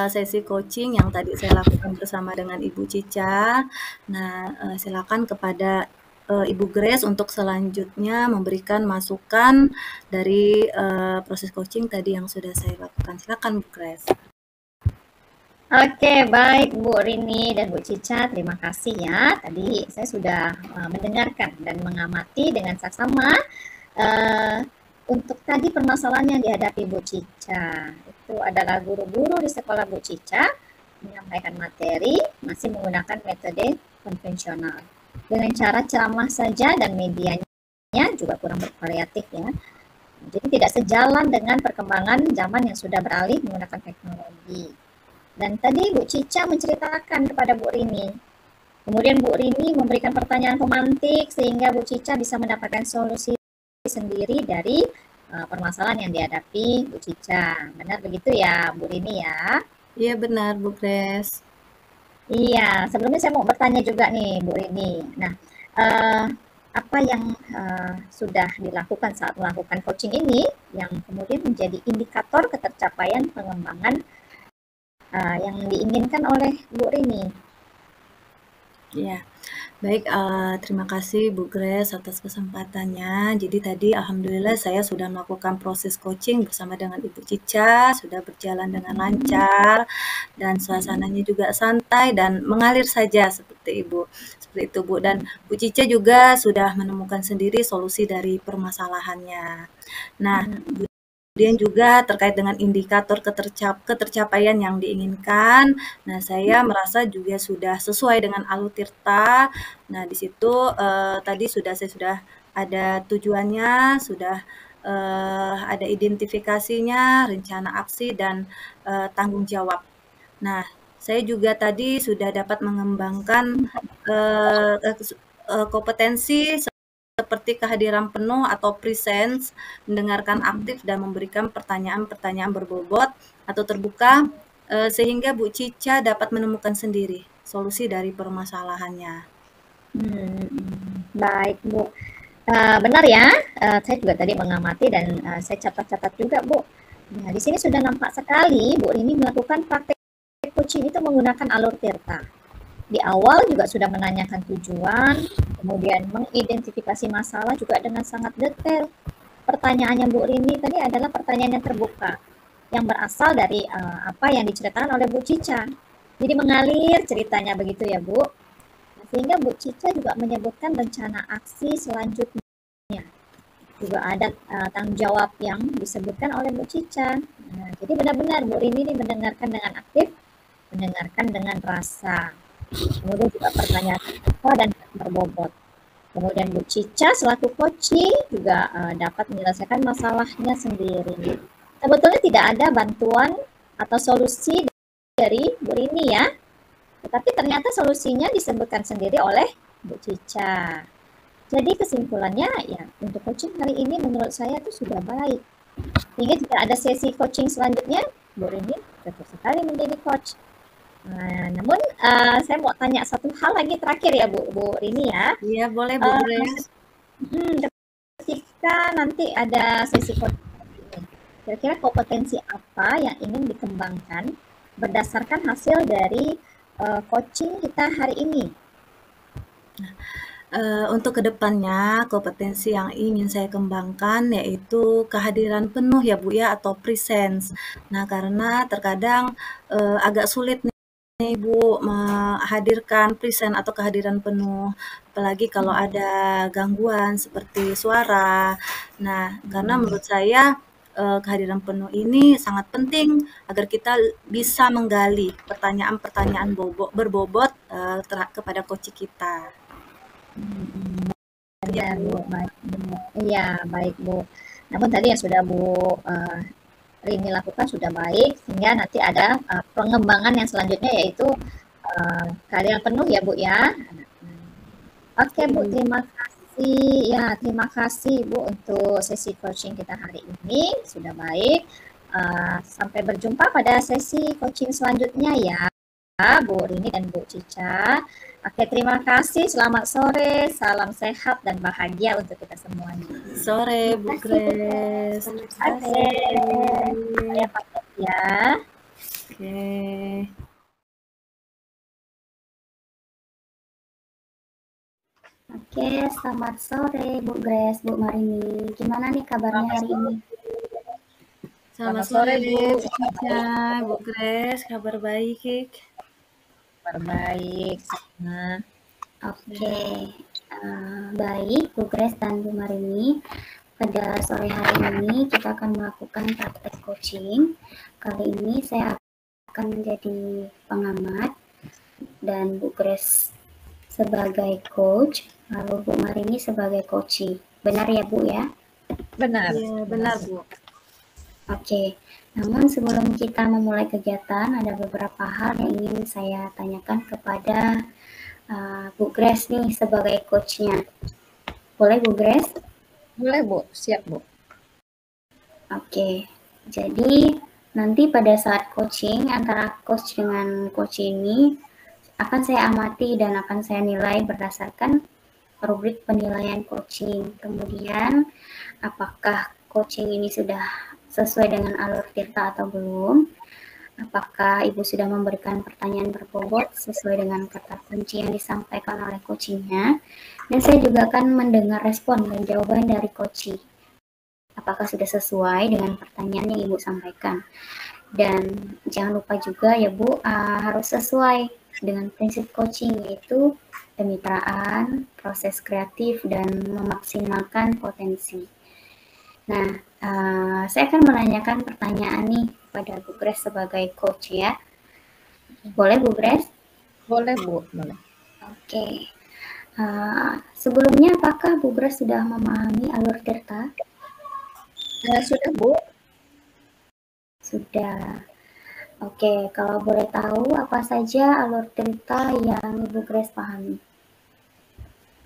sesi coaching yang tadi saya lakukan bersama dengan Ibu Cica. Nah, silakan kepada Ibu Grace untuk selanjutnya memberikan masukan dari proses coaching tadi yang sudah saya lakukan. Silakan Bu Grace. Oke, baik Bu Rini dan Bu Cica, terima kasih ya. Tadi saya sudah mendengarkan dan mengamati dengan saksama untuk tadi permasalahan yang dihadapi Bu Cica. Itu adalah guru-guru di sekolah Bu Cica menyampaikan materi masih menggunakan metode konvensional. Dengan cara ceramah saja dan medianya juga kurang bervariatif ya. Jadi tidak sejalan dengan perkembangan zaman yang sudah beralih menggunakan teknologi. Dan tadi Bu Cica menceritakan kepada Bu Rini. Kemudian Bu Rini memberikan pertanyaan pemantik sehingga Bu Cica bisa mendapatkan solusi sendiri dari permasalahan yang dihadapi Bu Cica. Benar begitu ya Bu Rini ya? Iya benar Bu Grace. Iya, sebelumnya saya mau bertanya juga nih Bu Rini. Nah, apa yang sudah dilakukan saat melakukan coaching ini yang kemudian menjadi indikator ketercapaian pengembangan yang diinginkan oleh Bu Rini? Ya, baik. Terima kasih Bu Grace atas kesempatannya. Jadi tadi alhamdulillah saya sudah melakukan proses coaching bersama dengan Ibu Cica, sudah berjalan dengan lancar dan suasananya juga santai dan mengalir saja seperti itu Bu. Dan Bu Cica juga sudah menemukan sendiri solusi dari permasalahannya. Nah, kemudian juga terkait dengan indikator ketercapaian yang diinginkan. Nah, saya merasa juga sudah sesuai dengan Alur Tirta. Nah, di situ tadi saya sudah ada tujuannya, sudah ada identifikasinya, rencana aksi dan tanggung jawab. Nah, saya juga tadi sudah dapat mengembangkan kompetensi seperti kehadiran penuh atau presence, mendengarkan aktif dan memberikan pertanyaan-pertanyaan berbobot atau terbuka sehingga Bu Cica dapat menemukan sendiri solusi dari permasalahannya. Baik Bu, benar ya. Saya juga tadi mengamati dan saya catat-catat juga Bu. Nah, di sini sudah nampak sekali Bu Rini melakukan praktek coaching itu menggunakan Alur Tirta. Di awal juga sudah menanyakan tujuan, kemudian mengidentifikasi masalah juga dengan sangat detail. Pertanyaannya Bu Rini tadi adalah pertanyaan yang terbuka, yang berasal dari apa yang diceritakan oleh Bu Cica. Jadi mengalir ceritanya begitu ya Bu. Sehingga Bu Cica juga menyebutkan rencana aksi selanjutnya. Juga ada tanggung jawab yang disebutkan oleh Bu Cica. Nah, jadi benar-benar Bu Rini ini mendengarkan dengan aktif, mendengarkan dengan rasa. Kemudian juga pertanyaan dan berbobot. Kemudian Bu Cica selaku coaching juga dapat menyelesaikan masalahnya sendiri. Sebetulnya tidak ada bantuan atau solusi dari Bu Rini ya. Tetapi ternyata solusinya disebutkan sendiri oleh Bu Cica. Jadi kesimpulannya ya untuk coaching hari ini menurut saya itu sudah baik. Sehingga jika ada sesi coaching selanjutnya, Bu Rini cocok sekali menjadi coach. Namun saya mau tanya satu hal lagi terakhir ya Bu Rini ya. Iya, boleh Bu Grace. Ketika nanti ada sesi coaching ini, kira-kira kompetensi apa yang ingin dikembangkan berdasarkan hasil dari coaching kita hari ini? Untuk kedepannya, kompetensi yang ingin saya kembangkan yaitu kehadiran penuh ya Bu ya, atau presence. Nah, karena terkadang agak sulit nih Bu menghadirkan present atau kehadiran penuh, apalagi kalau ada gangguan seperti suara. Nah, karena menurut saya kehadiran penuh ini sangat penting agar kita bisa menggali pertanyaan-pertanyaan berbobot kepada coach kita. Ya Bu, baik Bu. Iya, baik Bu. Namun tadi yang sudah Bu Rini lakukan sudah baik, sehingga nanti ada pengembangan yang selanjutnya yaitu kehadiran penuh ya Bu ya. Oke Bu, terima kasih. Ya, terima kasih Bu untuk sesi coaching kita hari ini, sudah baik. Sampai berjumpa pada sesi coaching selanjutnya ya Bu Rini dan Bu Cica. Oke, terima kasih. Selamat sore, salam sehat dan bahagia untuk kita semuanya. Sore Bu Grace. Oke, saya pamit ya. Oke. Oke, selamat sore Bu Grace, Bu Marini. Gimana nih kabarnya hari ini? Selamat sore Bu Cica, Bu Grace, kabar baik. Kabar baik. Oke, baik Bu Grace dan Bu Marini. Pada sore hari ini kita akan melakukan praktek coaching. Kali ini saya akan menjadi pengamat dan Bu Grace sebagai coach, lalu Bu Marini sebagai coachee. Benar ya Bu ya? Benar. Iya, benar Bu. Oke, namun sebelum kita memulai kegiatan, ada beberapa hal yang ingin saya tanyakan kepada Bu Grace nih sebagai coachnya. Boleh Bu Grace? Boleh Bu, siap Bu. Oke, jadi nanti pada saat coaching antara coach dengan coach ini akan saya amati dan akan saya nilai berdasarkan rubrik penilaian coaching. Kemudian apakah coaching ini sudah sesuai dengan alur Tirta atau belum? Apakah Ibu sudah memberikan pertanyaan berbobot sesuai dengan kata kunci yang disampaikan oleh coachingnya? Dan saya juga akan mendengar respon dan jawaban dari coaching. Apakah sudah sesuai dengan pertanyaan yang Ibu sampaikan? Dan jangan lupa juga ya Bu, harus sesuai dengan prinsip coaching, yaitu kemitraan, proses kreatif, dan memaksimalkan potensi. Nah, saya akan menanyakan pertanyaan nih pada Bu Grace sebagai coach ya. Boleh Bu Grace? Boleh Bu, boleh. Oke. Sebelumnya apakah Bu Grace sudah memahami alur Tirta? Sudah Bu. Sudah. Oke, kalau boleh tahu apa saja alur Tirta yang Ibu Grace pahami?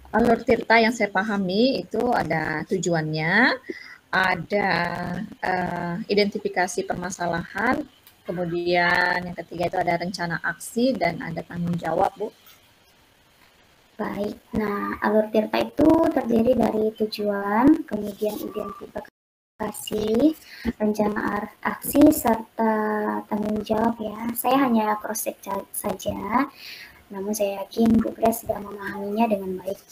Alur Tirta yang saya pahami itu ada tujuannya, ada identifikasi permasalahan, kemudian yang ketiga itu ada rencana aksi dan ada tanggung jawab Bu. Baik, nah alur Tirta itu terdiri dari tujuan, kemudian identifikasi, rencana aksi, serta tanggung jawab ya. Saya hanya cross check saja, namun saya yakin Bu Grace sudah memahaminya dengan baik.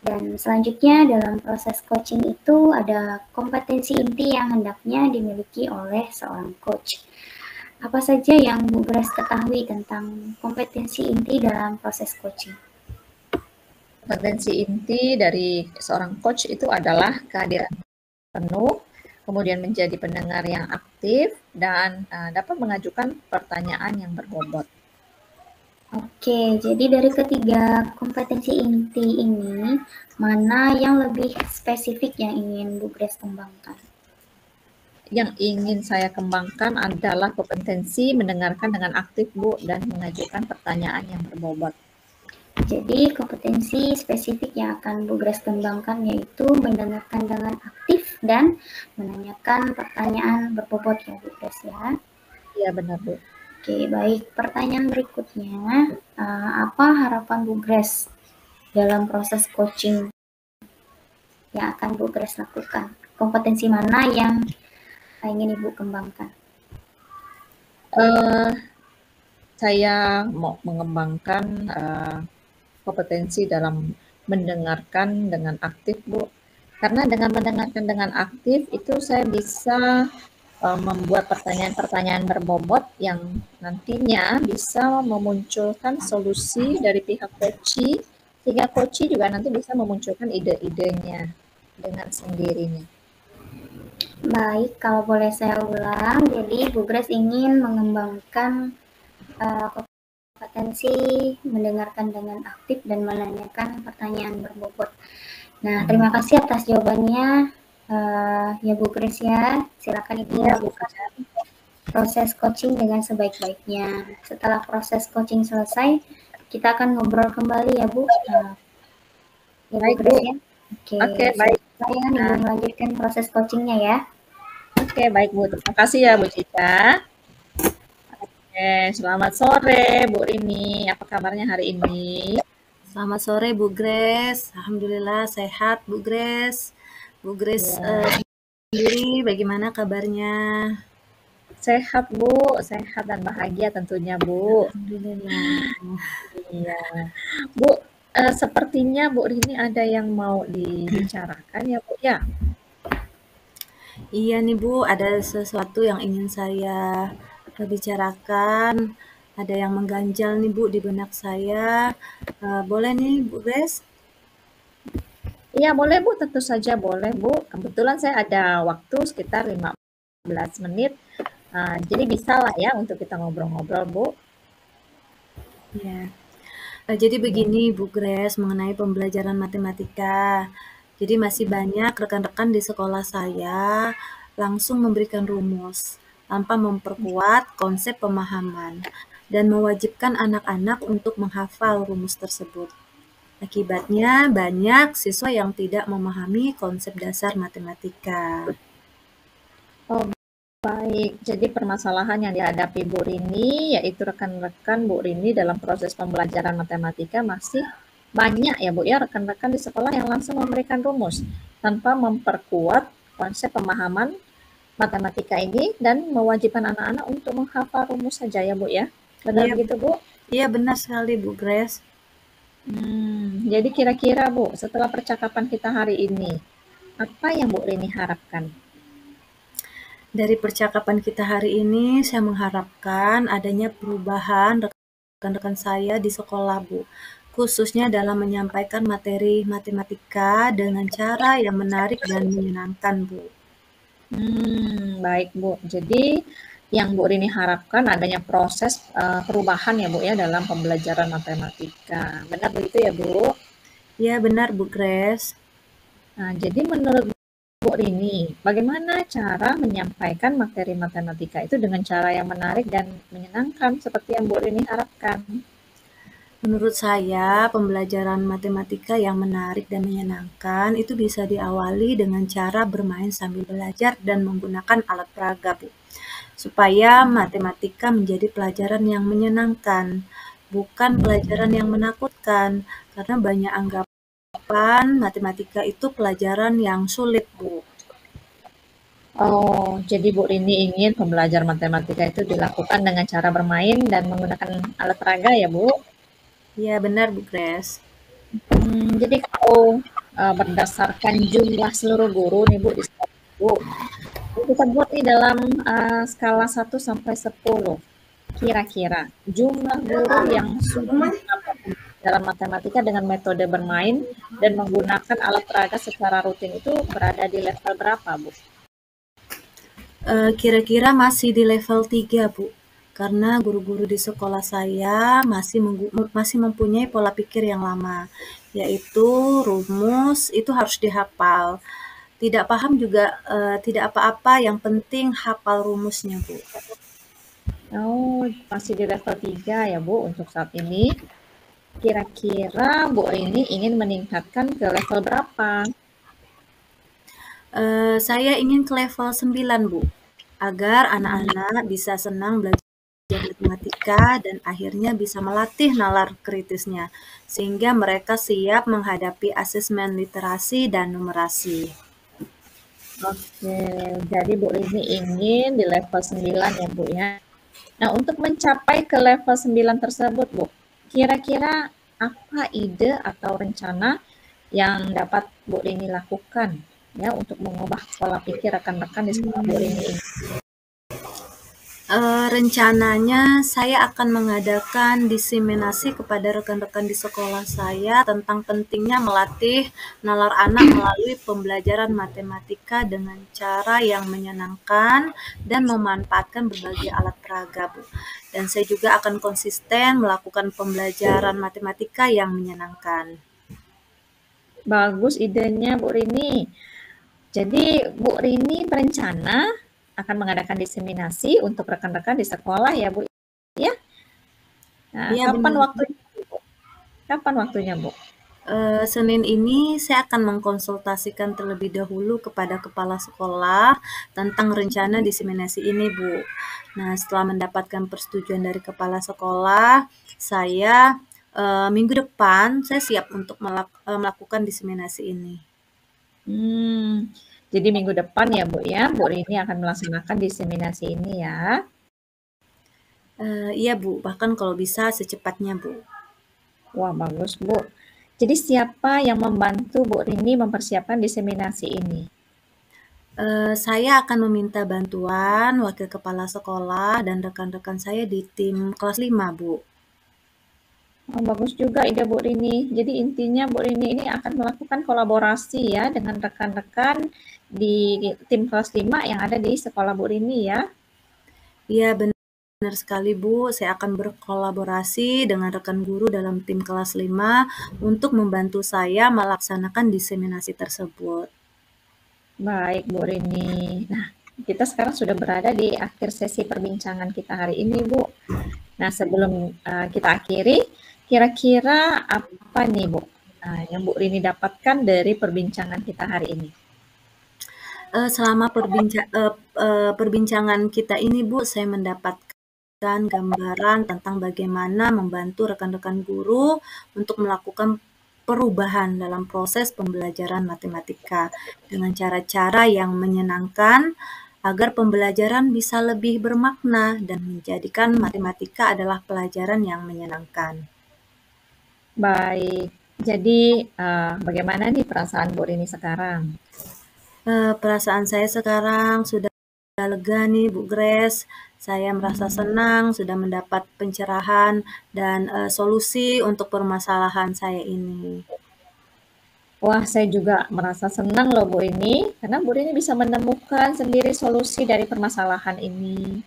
Dan selanjutnya dalam proses coaching itu ada kompetensi inti yang hendaknya dimiliki oleh seorang coach. Apa saja yang Bu Grace ketahui tentang kompetensi inti dalam proses coaching? Kompetensi inti dari seorang coach itu adalah kehadiran penuh, kemudian menjadi pendengar yang aktif, dan dapat mengajukan pertanyaan yang berbobot. Oke, jadi dari ketiga kompetensi inti ini, mana yang lebih spesifik yang ingin Bu Grace kembangkan? yang ingin saya kembangkan adalah kompetensi mendengarkan dengan aktif, Bu, dan mengajukan pertanyaan yang berbobot. Jadi kompetensi spesifik yang akan Bu Grace kembangkan yaitu mendengarkan dengan aktif dan menanyakan pertanyaan berbobot ya Bu Grace ya. Iya benar, Bu. Oke, baik. Pertanyaan berikutnya, apa harapan Bu Grace dalam proses coaching yang akan Bu Grace lakukan? Kompetensi mana yang ingin Ibu kembangkan? Saya mau mengembangkan kompetensi dalam mendengarkan dengan aktif, Bu. Karena dengan mendengarkan dengan aktif itu saya bisa membuat pertanyaan-pertanyaan berbobot yang nantinya bisa memunculkan solusi dari pihak coachi, sehingga coachi juga nanti bisa memunculkan ide-idenya dengan sendirinya. Baik, kalau boleh saya ulang, jadi Bu Grace ingin mengembangkan kompetensi mendengarkan dengan aktif dan menanyakan pertanyaan berbobot. Nah, terima kasih atas jawabannya ya Bu Grace ya. Silakan Ibu lakukan proses coaching dengan sebaik-baiknya. Setelah proses coaching selesai, kita akan ngobrol kembali ya Bu. Ya Bu Grace ya. Oke, baik. Saya Ibu melanjutkan proses coachingnya ya. Oke, baik Bu. Terima kasih ya Bu Cica. Oke, selamat sore Bu Rini. Apa kabarnya hari ini? Selamat sore Bu Grace. Alhamdulillah sehat Bu Grace. Bu Grace sendiri bagaimana kabarnya? Sehat Bu, sehat dan bahagia tentunya Bu. Alhamdulillah. Iya. Bu, sepertinya Bu Rini ada yang mau dibicarakan ya Bu ya? Iya nih Bu, ada sesuatu yang ingin saya bicarakan. Ada yang mengganjal nih Bu di benak saya. Boleh nih Bu Grace? Iya boleh Bu, tentu saja boleh Bu. Kebetulan saya ada waktu sekitar 15 menit. Jadi bisa lah ya untuk kita ngobrol-ngobrol Bu. Ya. Jadi begini Bu Grace mengenai pembelajaran matematika. Jadi masih banyak rekan-rekan di sekolah saya langsung memberikan rumus tanpa memperkuat konsep pemahaman dan mewajibkan anak-anak untuk menghafal rumus tersebut. Akibatnya banyak siswa yang tidak memahami konsep dasar matematika. Oh, baik, jadi permasalahan yang dihadapi Bu Rini, yaitu rekan-rekan Bu Rini dalam proses pembelajaran matematika masih banyak ya Bu ya, rekan-rekan di sekolah yang langsung memberikan rumus, tanpa memperkuat konsep pemahaman matematika ini dan mewajibkan anak-anak untuk menghafal rumus saja ya Bu ya. Benar begitu Bu? Iya benar sekali Bu Grace. Jadi kira-kira Bu, setelah percakapan kita hari ini, apa yang Bu Rini harapkan? Dari percakapan kita hari ini, saya mengharapkan adanya perubahan rekan-rekan saya di sekolah, Bu. Khususnya dalam menyampaikan materi matematika dengan cara yang menarik dan menyenangkan, Bu. Baik Bu. Jadi yang Bu Rini harapkan adanya proses perubahan ya Bu ya dalam pembelajaran matematika. Benar begitu ya Bu? Ya, benar Bu Grace. Nah, jadi menurut Bu Rini, bagaimana cara menyampaikan materi matematika itu dengan cara yang menarik dan menyenangkan seperti yang Bu Rini harapkan? Menurut saya, pembelajaran matematika yang menarik dan menyenangkan itu bisa diawali dengan cara bermain sambil belajar dan menggunakan alat peraga, Bu. Supaya matematika menjadi pelajaran yang menyenangkan, bukan pelajaran yang menakutkan, karena banyak anggapan matematika itu pelajaran yang sulit, Bu. Oh, jadi Bu Rini ingin pembelajaran matematika itu dilakukan dengan cara bermain dan menggunakan alat peraga ya Bu? Ya, benar Bu Grace. Jadi kalau berdasarkan jumlah seluruh guru nih Bu di sekolah Bu, kita buat nih dalam skala 1 sampai 10. Kira-kira jumlah guru yang sudah dalam matematika dengan metode bermain dan menggunakan alat peraga secara rutin itu berada di level berapa, Bu? Kira-kira masih di level 3, Bu. Karena guru-guru di sekolah saya masih mempunyai pola pikir yang lama, yaitu rumus itu harus dihafal. tidak paham juga tidak apa-apa, yang penting hafal rumusnya, Bu. Oh, masih di level 3 ya, Bu, untuk saat ini. Kira-kira Bu Rini ingin meningkatkan ke level berapa? Saya ingin ke level 9, Bu, agar anak-anak bisa senang belajar matematika dan akhirnya bisa melatih nalar kritisnya, sehingga mereka siap menghadapi asesmen literasi dan numerasi. Oke, jadi Bu Rini ingin di level 9 ya, Bu ya. Nah, untuk mencapai ke level 9 tersebut, Bu, kira-kira apa ide atau rencana yang dapat Bu Rini lakukan ya untuk mengubah pola pikir rekan-rekan di sekolah Bu Rini ini? Rencananya saya akan mengadakan diseminasi kepada rekan-rekan di sekolah saya tentang pentingnya melatih nalar anak melalui pembelajaran matematika dengan cara yang menyenangkan dan memanfaatkan berbagai alat peraga, Bu. Dan saya juga akan konsisten melakukan pembelajaran matematika yang menyenangkan. Bagus idenya Bu Rini. Jadi Bu Rini berencana akan mengadakan diseminasi untuk rekan-rekan di sekolah ya, Bu ya. Nah, Iya, kapan benar. waktunya, Bu? Kapan waktunya, Bu? Senin ini saya akan mengkonsultasikan terlebih dahulu kepada kepala sekolah tentang rencana diseminasi ini, Bu. Nah, setelah mendapatkan persetujuan dari kepala sekolah, saya minggu depan saya siap untuk melakukan diseminasi ini. Jadi minggu depan ya, Bu ya, Bu Rini akan melaksanakan diseminasi ini ya. Iya, Bu, bahkan kalau bisa secepatnya, Bu. Wah, bagus, Bu. Jadi siapa yang membantu Bu Rini mempersiapkan diseminasi ini? Saya akan meminta bantuan wakil kepala sekolah dan rekan-rekan saya di tim kelas 5, Bu. Oh, bagus juga ide Bu Rini. Jadi intinya Bu Rini ini akan melakukan kolaborasi ya dengan rekan-rekan di tim kelas 5 yang ada di sekolah Bu Rini ya. Iya, benar sekali, Bu. Saya akan berkolaborasi dengan rekan guru dalam tim kelas 5 untuk membantu saya melaksanakan diseminasi tersebut. Baik, Bu Rini. Nah, kita sekarang sudah berada di akhir sesi perbincangan kita hari ini, Bu. Nah, sebelum kita akhiri, kira-kira apa nih, Bu, yang Bu Rini dapatkan dari perbincangan kita hari ini? Selama perbincangan kita ini, Bu, saya mendapatkan gambaran tentang bagaimana membantu rekan-rekan guru untuk melakukan perubahan dalam proses pembelajaran matematika dengan cara-cara yang menyenangkan agar pembelajaran bisa lebih bermakna dan menjadikan matematika adalah pelajaran yang menyenangkan. Baik, jadi bagaimana nih perasaan Bu Rini sekarang? Perasaan saya sekarang sudah lega nih, Bu Grace. Saya merasa senang sudah mendapat pencerahan dan solusi untuk permasalahan saya ini. Wah, saya juga merasa senang loh Bu Rini, karena Bu Rini bisa menemukan sendiri solusi dari permasalahan ini.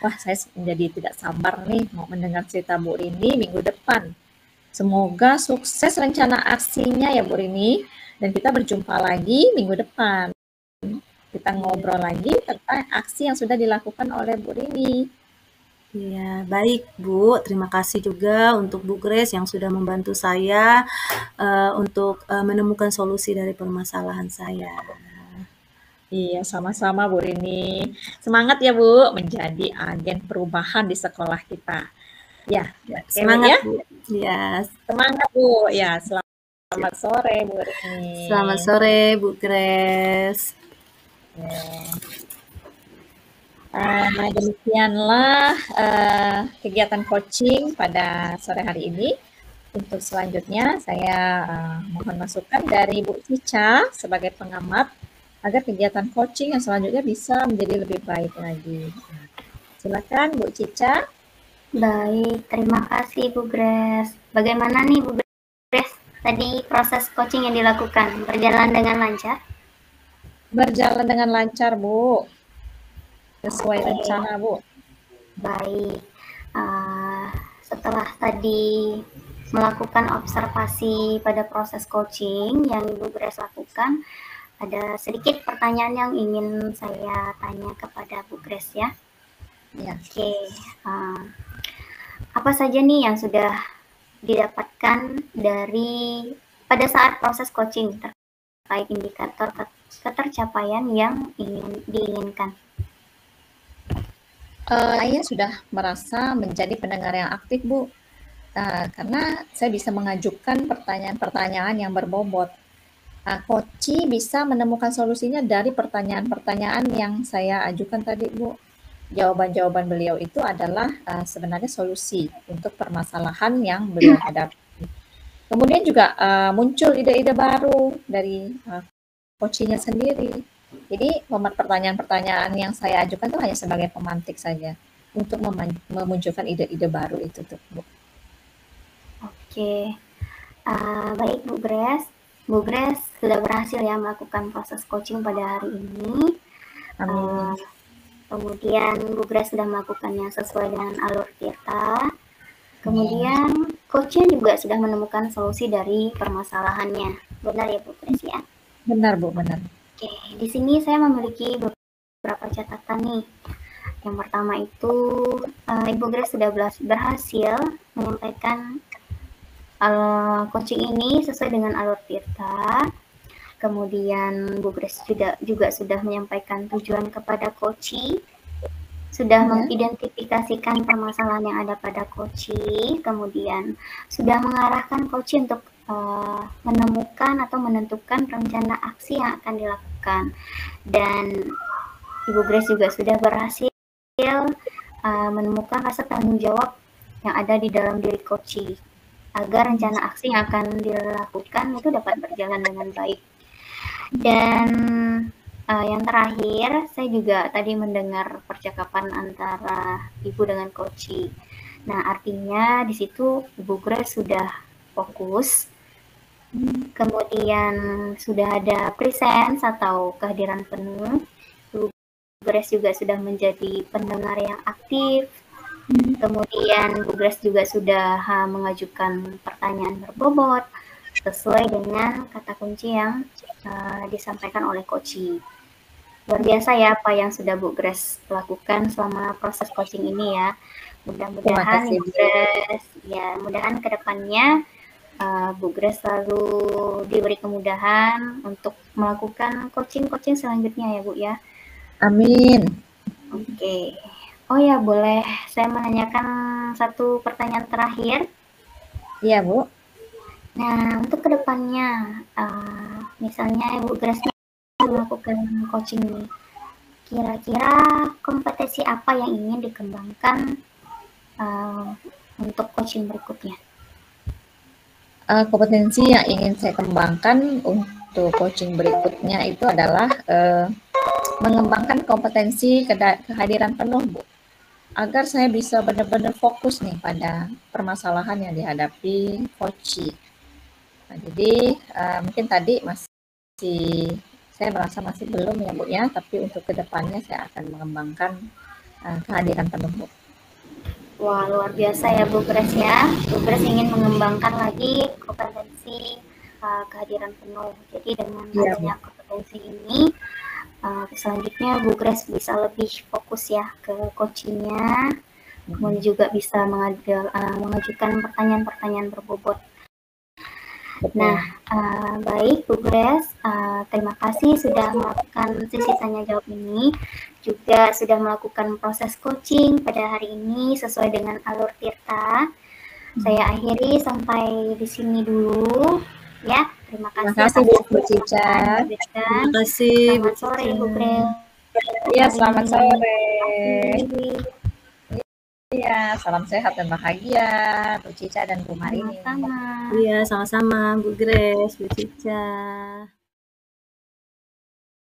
Wah, saya menjadi tidak sabar nih mau mendengar cerita Bu Rini minggu depan. Semoga sukses rencana aksinya ya Bu Rini, dan kita berjumpa lagi minggu depan. Kita ngobrol lagi tentang aksi yang sudah dilakukan oleh Bu Rini. Ya, baik Bu. Terima kasih juga untuk Bu Grace yang sudah membantu saya untuk menemukan solusi dari permasalahan saya. Iya, sama-sama Bu Rini. Semangat ya Bu, menjadi agen perubahan di sekolah kita. Ya, Semangat ya. Bu. Ya, Semangat Bu. Ya, selamat sore Bu Rini. Selamat sore Bu Grace. Demikianlah kegiatan coaching pada sore hari ini. Untuk selanjutnya saya mohon masukan dari Bu Cica sebagai pengamat agar kegiatan coaching yang selanjutnya bisa menjadi lebih baik lagi. Silakan Bu Cica. Baik, terima kasih Bu Grace. Bagaimana nih Bu Grace? Tadi proses coaching yang dilakukan berjalan dengan lancar? Berjalan dengan lancar Bu. Sesuai rencana Bu. Baik. Setelah tadi melakukan observasi pada proses coaching yang Ibu Grace lakukan, ada sedikit pertanyaan yang ingin saya tanya kepada Bu Grace ya. Ya. Oke, apa saja nih yang sudah didapatkan dari pada saat proses coaching terkait indikator ketercapaian yang diinginkan? Saya sudah merasa menjadi pendengar yang aktif, Bu. Karena saya bisa mengajukan pertanyaan-pertanyaan yang berbobot. Coach bisa menemukan solusinya dari pertanyaan-pertanyaan yang saya ajukan tadi, Bu. Jawaban-jawaban beliau itu adalah sebenarnya solusi untuk permasalahan yang beliau hadapi. Kemudian juga muncul ide-ide baru dari coachnya sendiri. Jadi pertanyaan-pertanyaan yang saya ajukan itu hanya sebagai pemantik saja untuk memunculkan ide-ide baru itu tuh, Bu. Oke, baik Bu Grace. Bu Grace sudah berhasil ya melakukan proses coaching pada hari ini. Amin. Kemudian Bu Grace sudah melakukannya sesuai dengan alur Tirta. Kemudian coachnya juga sudah menemukan solusi dari permasalahannya. Benar ya Bu Grace ya? Benar Bu, benar. Oke, di sini saya memiliki beberapa catatan nih. Yang pertama itu Ibu Grace sudah berhasil menyampaikan coaching ini sesuai dengan alur Tirta. Kemudian Bu Grace juga sudah menyampaikan tujuan kepada coaching, sudah mengidentifikasikan permasalahan yang ada pada coaching, kemudian sudah mengarahkan coaching untuk menemukan atau menentukan rencana aksi yang akan dilakukan. Dan Ibu Grace juga sudah berhasil menemukan rasa tanggung jawab yang ada di dalam diri coaching, agar rencana aksi yang akan dilakukan itu dapat berjalan dengan baik. Dan yang terakhir, saya juga tadi mendengar percakapan antara Ibu dengan coaching. Nah, artinya di situ Ibu Grace sudah fokus, kemudian sudah ada presence atau kehadiran penuh. Ibu Grace juga sudah menjadi pendengar yang aktif. Kemudian Bu Grace juga sudah mengajukan pertanyaan berbobot sesuai dengan kata kunci yang disampaikan oleh coaching. Luar biasa ya apa yang sudah Bu Grace lakukan selama proses coaching ini ya. Mudah-mudahan Bu Grace, ya mudahan kedepannya Bu Grace selalu diberi kemudahan untuk melakukan coaching selanjutnya ya Bu ya. Amin. Oke. Oh ya, boleh saya menanyakan satu pertanyaan terakhir? Iya, Bu. Nah, untuk kedepannya, misalnya Ibu Grace melakukan coaching ini, kira-kira kompetensi apa yang ingin dikembangkan untuk coaching berikutnya? Kompetensi yang ingin saya kembangkan untuk coaching berikutnya itu adalah mengembangkan kompetensi kehadiran penuh, Bu. Agar saya bisa benar-benar fokus nih pada permasalahan yang dihadapi coaching. Nah, jadi mungkin tadi saya merasa masih belum ya Bu ya, tapi untuk kedepannya saya akan mengembangkan kehadiran penuh, Bu. Wah, luar biasa ya Bu Grace ya. Bu Grace ingin mengembangkan lagi kompetensi kehadiran penuh. Jadi dengan adanya kompetensi ini, selanjutnya Bu Grace bisa lebih fokus ya ke coachingnya, kemudian juga bisa mengajukan pertanyaan-pertanyaan berbobot. Nah, baik Bu Grace, terima kasih sudah melakukan sesi tanya jawab ini, juga sudah melakukan proses coaching pada hari ini sesuai dengan alur Tirta. Saya akhiri sampai di sini dulu ya. Terima kasih Bu Cica. Terima kasih Selamat sore Bu Grace. Iya, selamat sore. Iya, salam sehat dan bahagia Bu Cica dan Bu Marini. Sama-sama. Iya, sama-sama Bu Grace, Bu Cica.